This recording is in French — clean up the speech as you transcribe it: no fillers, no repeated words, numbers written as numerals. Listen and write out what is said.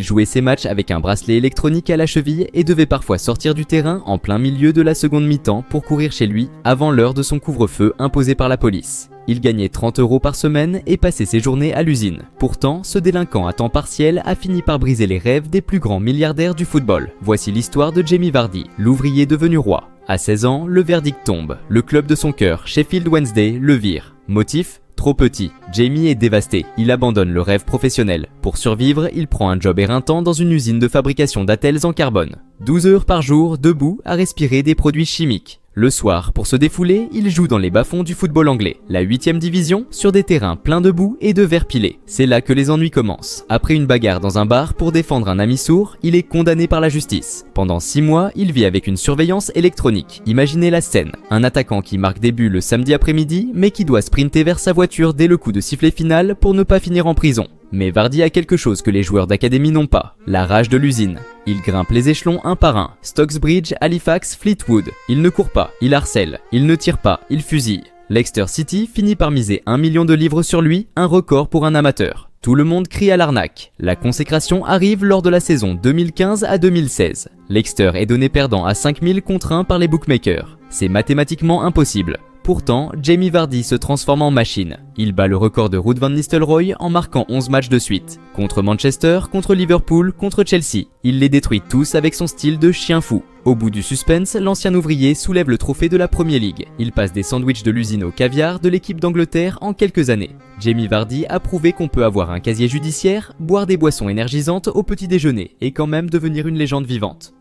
Il jouait ses matchs avec un bracelet électronique à la cheville et devait parfois sortir du terrain en plein milieu de la seconde mi-temps pour courir chez lui avant l'heure de son couvre-feu imposé par la police. Il gagnait 30 € par semaine et passait ses journées à l'usine. Pourtant, ce délinquant à temps partiel a fini par briser les rêves des plus grands milliardaires du football. Voici l'histoire de Jamie Vardy, l'ouvrier devenu roi. À 16 ans, le verdict tombe. Le club de son cœur, Sheffield Wednesday, le vire. Motif ? Trop petit. Jamie est dévasté. Il abandonne le rêve professionnel. Pour survivre, il prend un job éreintant dans une usine de fabrication d'attelles en carbone. 12 heures par jour, debout, à respirer des produits chimiques. Le soir, pour se défouler, il joue dans les bas-fonds du football anglais, la 8e division, sur des terrains pleins de boue et de verre pilé. C'est là que les ennuis commencent. Après une bagarre dans un bar pour défendre un ami sourd, il est condamné par la justice. Pendant 6 mois, il vit avec une surveillance électronique. Imaginez la scène. Un attaquant qui marque des buts le samedi après-midi, mais qui doit sprinter vers sa voiture dès le coup de sifflet final pour ne pas finir en prison. Mais Vardy a quelque chose que les joueurs d'académie n'ont pas, la rage de l'usine. Il grimpe les échelons un par un, Stocksbridge, Halifax, Fleetwood. Il ne court pas, il harcèle, il ne tire pas, il fusille. Leicester City finit par miser 1 million de livres sur lui, un record pour un amateur. Tout le monde crie à l'arnaque. La consécration arrive lors de la saison 2015 à 2016. Leicester est donné perdant à 5000 contre 1 par les bookmakers. C'est mathématiquement impossible. Pourtant, Jamie Vardy se transforme en machine. Il bat le record de Ruud van Nistelrooy en marquant 11 matchs de suite. Contre Manchester, contre Liverpool, contre Chelsea. Il les détruit tous avec son style de chien fou. Au bout du suspense, l'ancien ouvrier soulève le trophée de la Premier League. Il passe des sandwichs de l'usine au caviar de l'équipe d'Angleterre en quelques années. Jamie Vardy a prouvé qu'on peut avoir un casier judiciaire, boire des boissons énergisantes au petit déjeuner et quand même devenir une légende vivante.